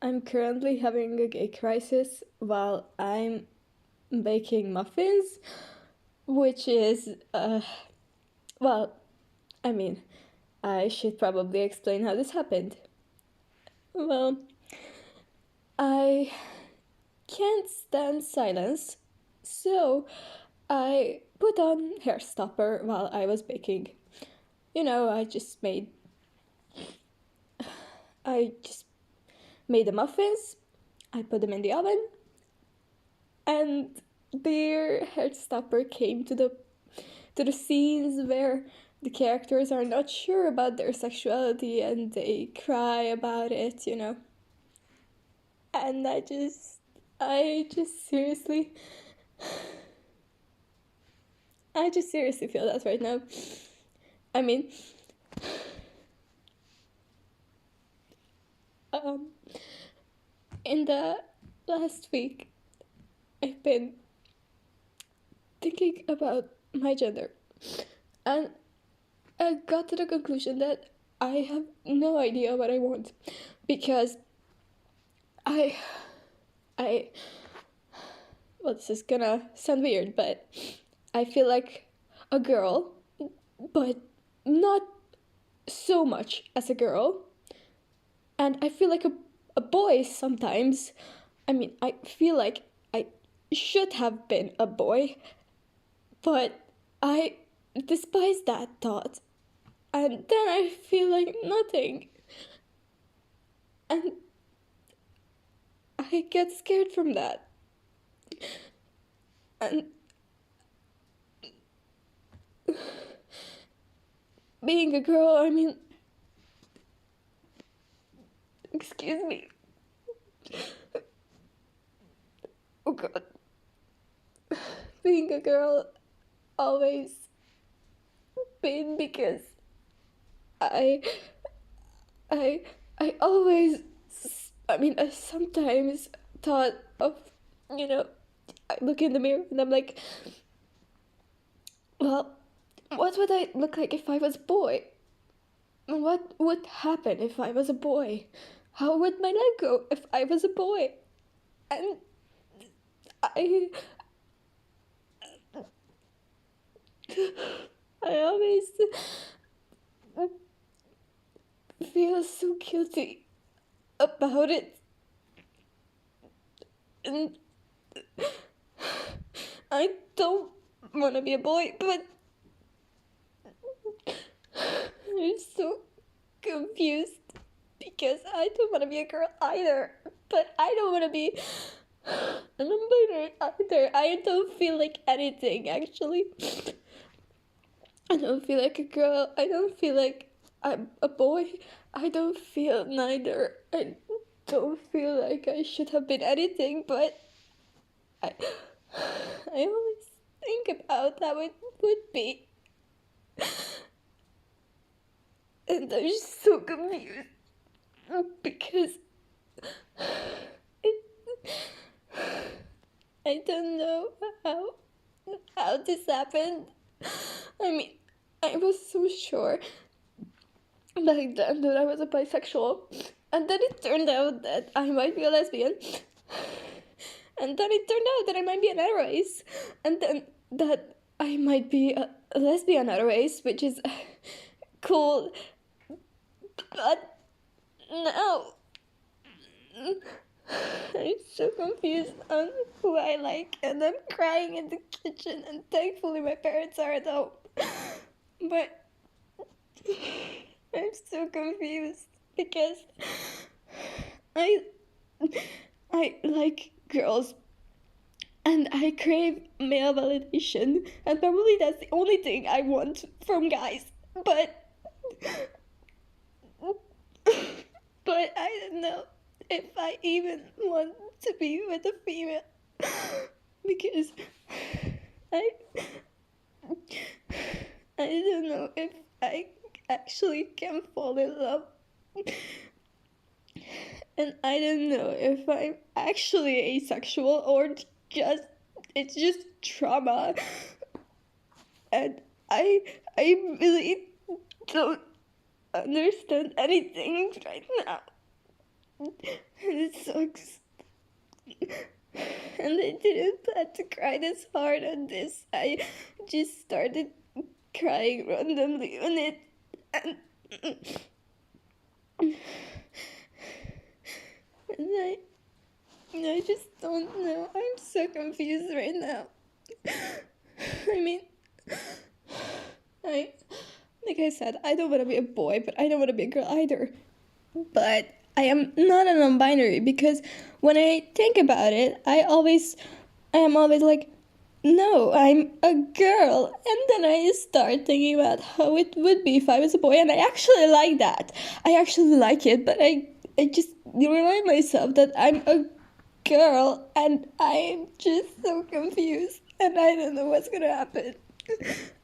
I'm currently having a gay crisis while I'm baking muffins, which is, well, I mean, I should probably explain how this happened. Well, I can't stand silence, so I put on hair stopper while I was baking. I just made the muffins, I put them in the oven, and their hair stopper came to the scenes where the characters are not sure about their sexuality and they cry about it. And I just seriously feel that right now. I mean, um, in the last week, I've been thinking about my gender, and I got to the conclusion that I have no idea what I want because I, I, well, this is gonna sound weird, but I feel like a girl, but not so much as a girl. And I feel like a boy sometimes. I mean, I feel like I should have been a boy, but I despise that thought. And then I feel like nothing. And I get scared from that. And being a girl, I mean, excuse me. Oh god. Being a girl always been because I I I always I sometimes thought of, I look in the mirror and I'm like, well, what would I look like if I was a boy? What would happen if I was a boy? How would my life go if I was a boy? And I I always feel so guilty about it. And I don't want to be a boy, but I'm so confused because I don't want to be a girl either. But I don't want to be a non-binary either. I don't feel like anything, actually. I don't feel like a girl. I don't feel like I'm a boy. I don't feel neither. I don't feel like I should have been anything, but I, I always think about how it would be. And I'm just so confused because it, I don't know how this happened. I mean, I was so sure back then that I was a bisexual, and then it turned out that I might be a lesbian, and then it turned out that I might be an hetero-ace, and then that I might be a lesbian hetero-ace, which is cool, but no. I'm so confused on who I like, and I'm crying in the kitchen, and thankfully my parents are at home. But I'm so confused because I I like girls and I crave male validation, and probably that's the only thing I want from guys. But I don't know if I even want to be with a female because I I don't know if I actually can fall in love, and I don't know if I'm actually asexual or just it's just trauma, and I really don't understand anything right now. and it sucks. And I didn't plan to cry this hard on this. I just started crying randomly on it, and, and I just don't know. I'm so confused right now. I mean, like I said, I don't want to be a boy, but I don't want to be a girl either. But I am not a non-binary, because when I think about it, I am always like, no, I'm a girl. And then I start thinking about how it would be if I was a boy, and I actually like that. I actually like it, but I just remind myself that I'm a girl, and I'm just so confused, and I don't know what's gonna happen.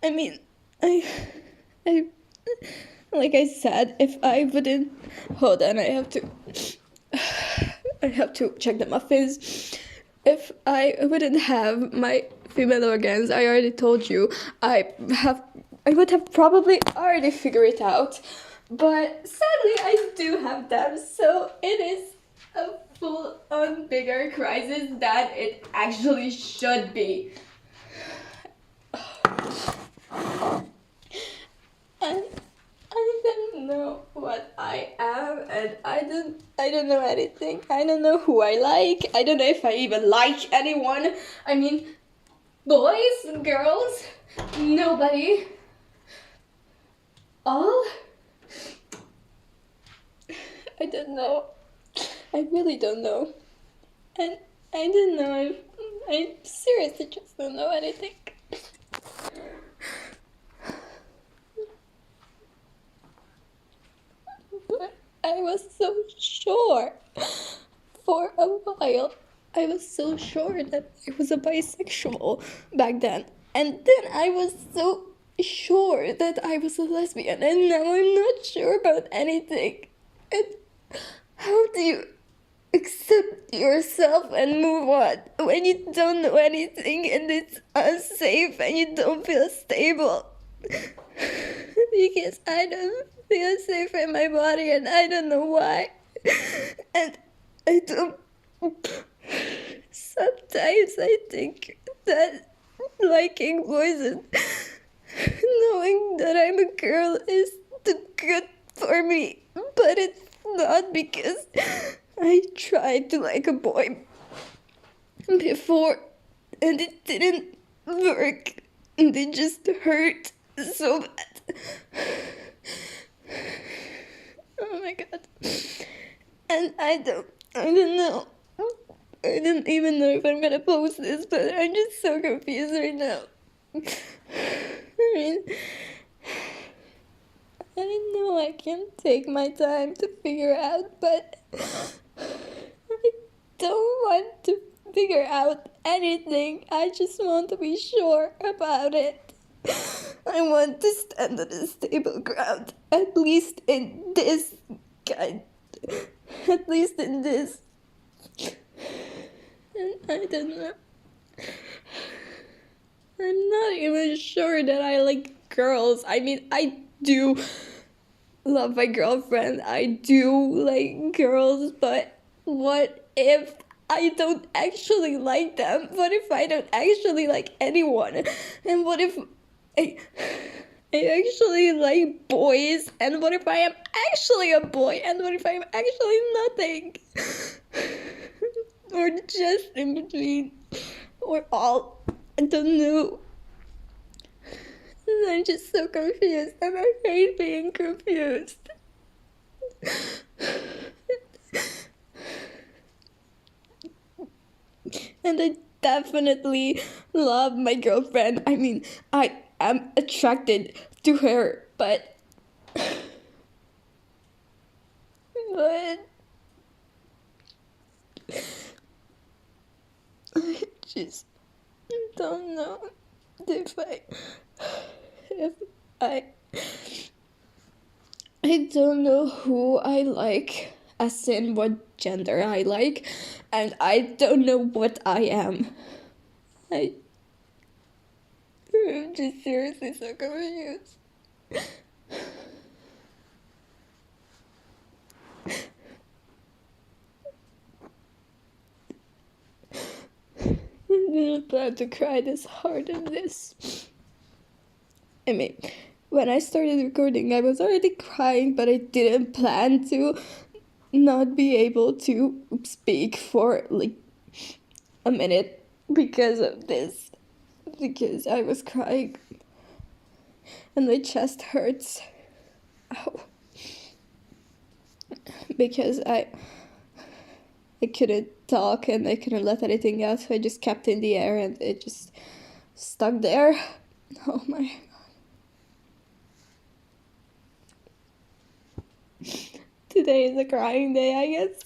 I mean, I like I said, if I wouldn't, hold on, I have to check the muffins. If I wouldn't have my female organs, I already told you, I would have probably already figured it out. But sadly, I do have them, so it is a full-on bigger crisis than it actually should be. And I don't know what I am, and I don't know anything. I don't know who I like. I don't know if I even like anyone. I mean, boys, girls, nobody. All? I don't know. I really don't know. And I don't know if I seriously just don't know anything. But I was so sure for a while. I was so sure that I was a bisexual back then. And then I was so sure that I was a lesbian, and now I'm not sure about anything. And how do you accept yourself and move on when you don't know anything and it's unsafe and you don't feel stable? Because I don't feel safe in my body, and I don't know why. And I don't. Sometimes I think that liking boys and knowing that I'm a girl is too good for me, but it's not, because I tried to like a boy before and it didn't work, and it just hurt so bad. Oh my god. And I don't know. I don't even know if I'm gonna post this, but I'm just so confused right now. I mean, I know I can take my time to figure out, but I don't want to figure out anything. I just want to be sure about it. I want to stand on a stable ground, at least in this kind. At least in this. And I don't know. I'm not even sure that I like girls. I mean, I do love my girlfriend. I do like girls, but what if I don't actually like them? What if I don't actually like anyone? And what if I actually like boys? And what if I am actually a boy? And what if I am actually nothing? Or just in between? Or all? I don't know. And I'm just so confused, and I hate being confused. And I definitely love my girlfriend. I mean, I am attracted to her, but I just don't know if I I don't know who I like, as in what gender I like, and I don't know what I am. I'm just seriously so confused. didn't plan to cry this hard in this. I mean, when I started recording, I was already crying, but I didn't plan to not be able to speak for like a minute because of this. Because I was crying and my chest hurts. Ow. Because I couldn't talk and I couldn't let anything out, so I just kept in the air and it just stuck there. Oh my god. Today is a crying day, I guess.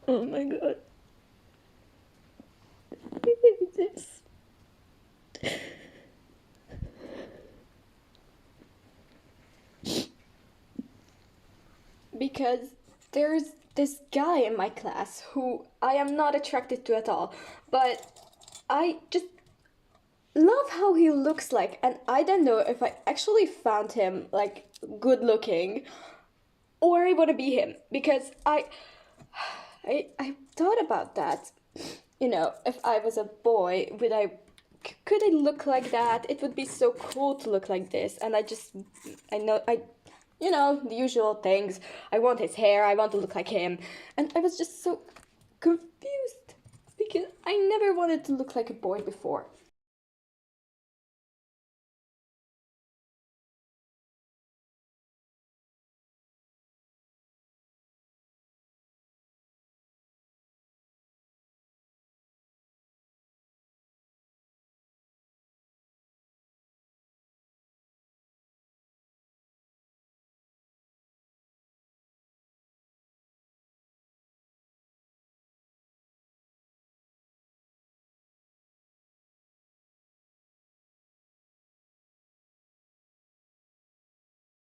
Oh my god. This. Because there's this guy in my class who I am not attracted to at all, but I just love how he looks like, and I don't know if I actually found him like good looking or I want to be him because I thought about that. You know, if I was a boy, could I look like that? It would be so cool to look like this. And you know, the usual things. I want his hair, I want to look like him. And I was just so confused because I never wanted to look like a boy before.